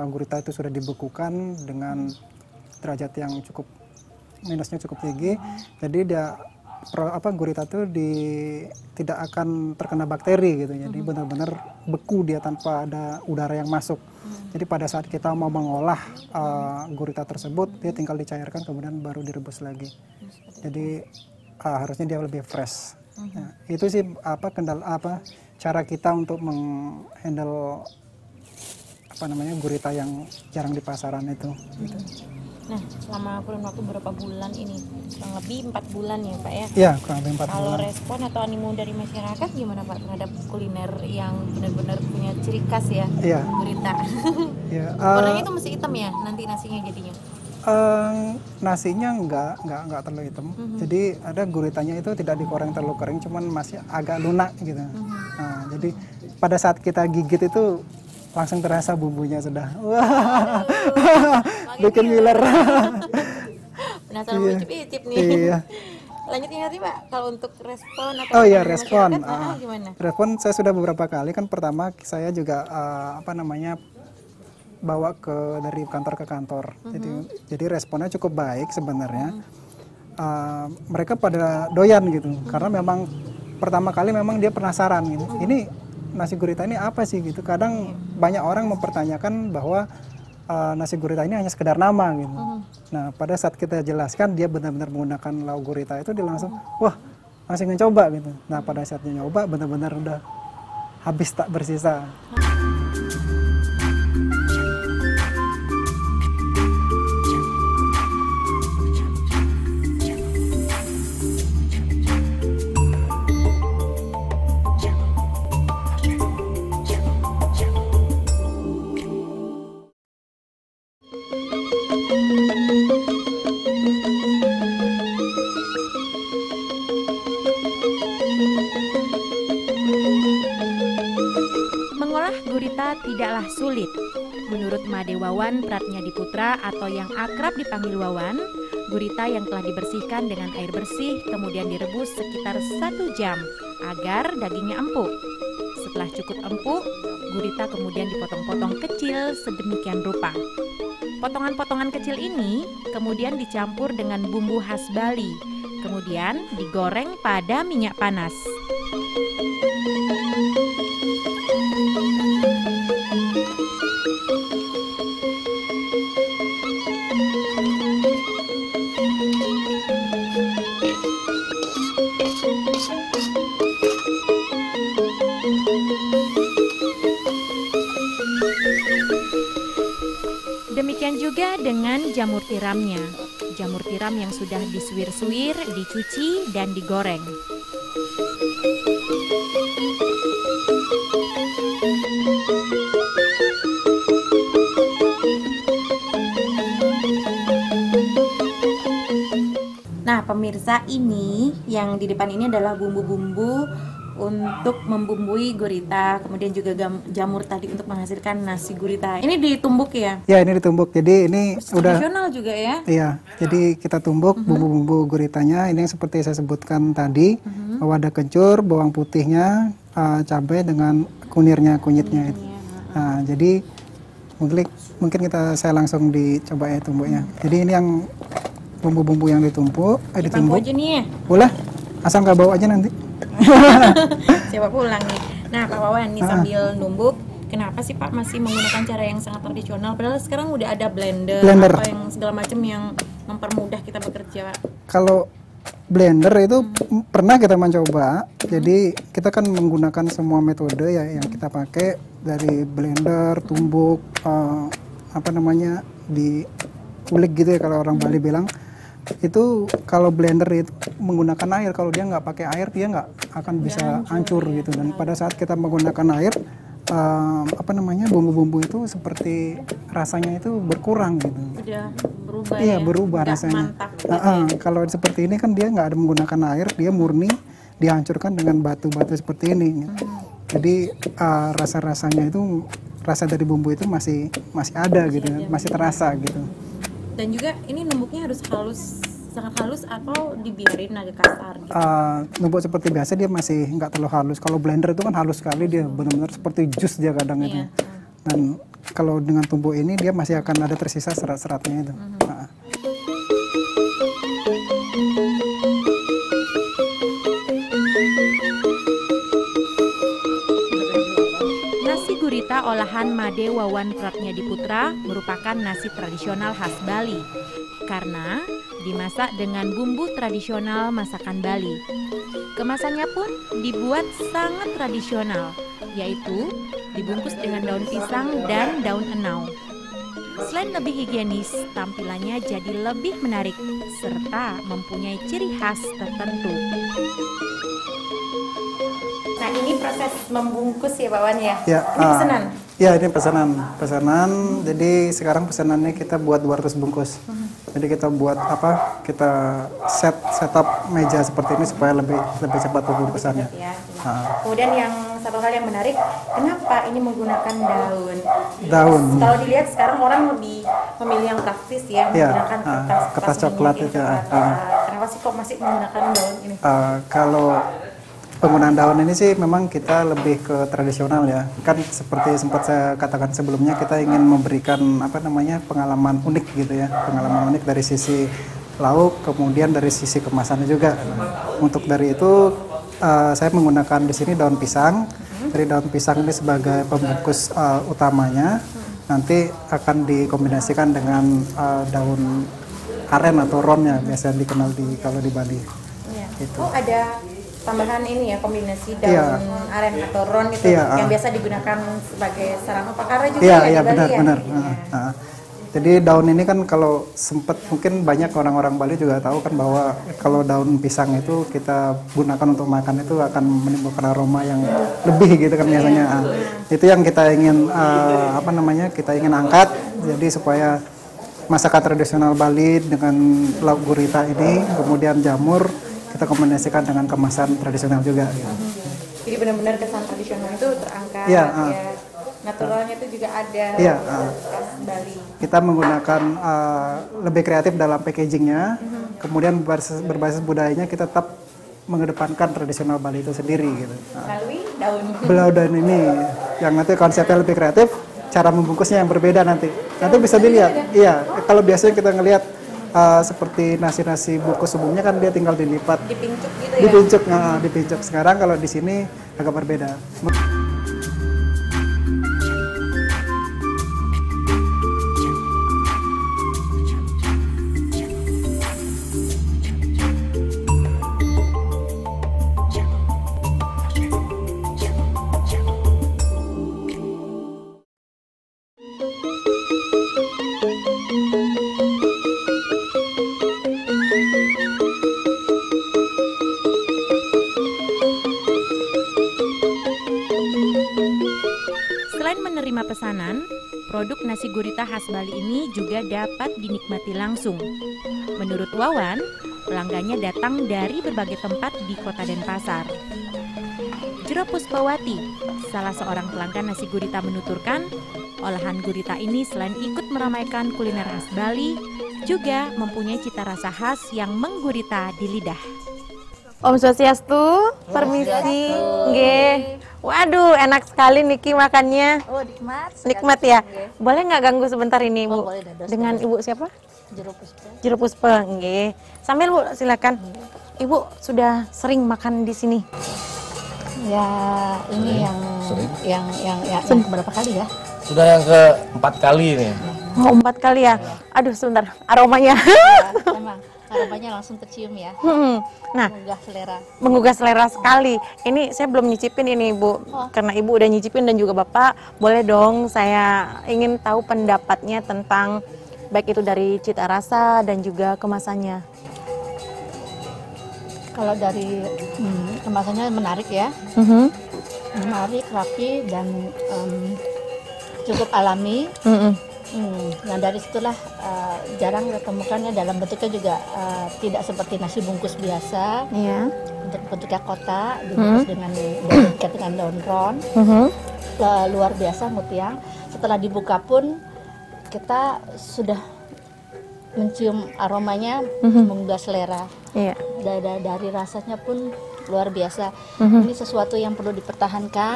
gurita itu sudah dibekukan dengan derajat yang cukup minusnya cukup tinggi, jadi dia gurita itu tidak akan terkena bakteri gitu, jadi benar-benar beku dia tanpa ada udara yang masuk. Jadi pada saat kita mau mengolah gurita tersebut, dia tinggal dicairkan kemudian baru direbus lagi. Jadi harusnya dia lebih fresh. Nah, itu sih cara kita untuk menghandle gurita yang jarang di pasaran itu. Gitu. Nah, selama kurun waktu berapa bulan ini? Kurang lebih 4 bulan ya Pak ya? Iya, kurang lebih 4 bulan. Kalau respon atau animo dari masyarakat gimana Pak terhadap kuliner yang benar-benar punya ciri khas ya? Iya. Gurita. Iya. Warnanya itu masih hitam ya nanti nasinya jadinya? Nasinya nggak terlalu hitam. Jadi ada guritanya itu tidak digoreng terlalu kering, cuman masih agak lunak gitu. Nah, jadi pada saat kita gigit itu langsung terasa bumbunya sudah. Wah, bikin ngiler. Penasaran mau icip-icip nih. Iya. Lanjutin nanti Pak, kalau untuk respon atau respon. Gimana? Respon saya sudah beberapa kali, kan pertama saya juga bawa dari kantor ke kantor. Jadi responnya cukup baik sebenarnya. Mereka pada doyan gitu, karena memang pertama kali memang dia penasaran gitu. Ini nasi gurita ini apa sih gitu. Kadang banyak orang mempertanyakan bahwa nasi gurita ini hanya sekedar nama gitu. Nah, pada saat kita jelaskan dia benar-benar menggunakan lauk gurita itu, dia langsung wah, langsung mencoba gitu. Nah, pada saat dia nyoba benar-benar udah habis tak bersisa. Mengolah gurita tidaklah sulit. Menurut Made Wawan Pratnyadiputra atau yang akrab dipanggil Wawan, gurita yang telah dibersihkan dengan air bersih kemudian direbus sekitar 1 jam agar dagingnya empuk. Setelah cukup empuk, gurita kemudian dipotong-potong kecil sedemikian rupa. Potongan-potongan kecil ini kemudian dicampur dengan bumbu khas Bali, kemudian digoreng pada minyak panas. Demikian juga dengan jamur tiramnya. Jamur tiram yang sudah disuir-suir, dicuci, dan digoreng. Nah, pemirsa, ini yang di depan ini adalah bumbu-bumbu untuk membumbui gurita, kemudian juga jamur tadi untuk menghasilkan nasi gurita. Ini ditumbuk ya? Ya, ini ditumbuk. Jadi ini udah tradisional juga ya? Iya, jadi kita tumbuk bumbu-bumbu guritanya. Ini yang seperti saya sebutkan tadi, bahwa ada kencur, bawang putihnya, cabai dengan kunyitnya itu. Nah, jadi mungkin saya langsung dicoba ya tumbuknya. Jadi ini yang bumbu-bumbu yang ditumbuk. Aja nih ya? Boleh, asal nggak bawa aja nanti. Siapa pulang nih. Nah, Pak Wawan nih sambil numbuk, kenapa sih Pak masih menggunakan cara yang sangat tradisional? Padahal sekarang udah ada blender. Apa yang segala macam yang mempermudah kita bekerja. Kalau blender itu pernah kita mencoba. Jadi kita kan menggunakan semua metode ya yang kita pakai, dari blender, tumbuk, diulik gitu ya kalau orang Bali bilang. Itu kalau blender itu menggunakan air, kalau dia nggak pakai air dia nggak akan bisa hancur gitu. Dan pada saat kita menggunakan air, bumbu-bumbu itu seperti rasanya itu berkurang gitu. Udah berubah. Iya, berubah rasanya. Kalau seperti ini kan dia nggak ada menggunakan air, dia murni dihancurkan dengan batu-batu seperti ini. Jadi rasa-rasanya itu, rasa dari bumbu itu masih ada gitu, masih terasa gitu. Dan juga ini numbuknya harus sangat halus atau dibiarin agak kasar gitu? Numbuk seperti biasa dia masih nggak terlalu halus. Kalau blender itu kan halus sekali, dia benar-benar seperti jus dia kadang itu. Dan kalau dengan tumbuk ini dia masih akan ada tersisa serat-seratnya itu. Nah. Nasi gurita olahan Made Wawan Pratnyadiputra merupakan nasi tradisional khas Bali karena dimasak dengan bumbu tradisional masakan Bali. Kemasannya pun dibuat sangat tradisional, yaitu dibungkus dengan daun pisang dan daun enau. Selain lebih higienis, tampilannya jadi lebih menarik serta mempunyai ciri khas tertentu. Nah, ini proses membungkus ya Pak Wan ya? Ya, Ini pesanan? Ya, ini pesanan. Jadi sekarang pesanannya kita buat 200 bungkus. Jadi kita buat apa? Kita setup meja seperti ini supaya lebih cepat pembungkusannya. Ya. Kemudian yang satu hal yang menarik, kenapa ini menggunakan daun? Daun. Kalau dilihat sekarang orang lebih memilih yang praktis ya, menggunakan kertas coklat minyak itu. Kenapa sih kok masih menggunakan daun ini? Kalau penggunaan daun ini sih memang kita lebih ke tradisional ya. Kan seperti sempat saya katakan sebelumnya, kita ingin memberikan pengalaman unik gitu ya. Pengalaman unik dari sisi lauk, kemudian dari sisi kemasannya juga. Untuk dari itu saya menggunakan di sini daun pisang. Dari daun pisang ini sebagai pembungkus utamanya. Nanti akan dikombinasikan dengan daun aren atau ronnya, biasa dikenal kalau di Bali. Ya. Gitu. Oh, ada tambahan ini ya, kombinasi daun aren atau ron itu yang biasa digunakan sebagai sarana pakara juga ya di Bali ya? Benar. Jadi daun ini kan kalau sempat mungkin banyak orang-orang Bali juga tahu kan bahwa kalau daun pisang itu kita gunakan untuk makan itu akan menimbulkan aroma yang lebih gitu kan biasanya. Itu yang kita ingin kita ingin angkat, jadi supaya masakan tradisional Bali dengan lauk gurita ini kemudian jamur kita kombinasikan dengan kemasan tradisional juga. Gitu. Jadi benar-benar kesan tradisional itu terangkat naturalnya itu juga ada khas Bali. Kita menggunakan lebih kreatif dalam packagingnya, kemudian berbasis budayanya kita tetap mengedepankan tradisional Bali itu sendiri gitu. Melalui daun ini, yang nanti konsepnya lebih kreatif, cara membungkusnya yang berbeda nanti bisa dilihat. Iya, kalau biasanya kita ngelihat seperti nasi bungkus umumnya kan dia tinggal dilipat, dipincuk gitu ya. Dipincuk. Sekarang kalau di sini agak berbeda. Menerima pesanan, produk nasi gurita khas Bali ini juga dapat dinikmati langsung. Menurut Wawan, pelanggannya datang dari berbagai tempat di Kota Denpasar. Jero Puspawati, salah seorang pelanggan nasi gurita menuturkan, olahan gurita ini selain ikut meramaikan kuliner khas Bali, juga mempunyai cita rasa khas yang menggurita di lidah. Om Swastiastu, permisi, nggih. Waduh, enak sekali Niki makannya. Oh, nikmat. Nikmat ya. Boleh nggak ganggu sebentar ini, Bu? Boleh, dados. Dengan Ibu siapa? Jero Puspa. Jero Puspa, nggih. Sambil Bu, silakan. Ibu sudah sering makan di sini? Ya, ini yang berapa kali ya? Sudah yang ke-4 kali ini. Oh, 4 kali ya. Aduh, sebentar. Aromanya. Ya, emang aromanya langsung kecium ya. Nah, menggugah selera. Menggugah selera sekali. Ini saya belum nyicipin ini, Bu. Karena Ibu udah nyicipin dan juga Bapak, boleh dong saya ingin tahu pendapatnya tentang baik itu dari cita rasa dan juga kemasannya. Kalau dari kemasannya menarik ya. Menarik, rapi dan cukup alami. Nah dari situlah jarang ditemukannya dalam bentuknya juga tidak seperti nasi bungkus biasa. Iya. Bentuknya kotak, dibungkus dengan daun ron. Luar biasa Mutiang. Setelah dibuka pun kita sudah mencium aromanya, menggugah selera. Iya. Dari rasanya pun luar biasa. Ini sesuatu yang perlu dipertahankan.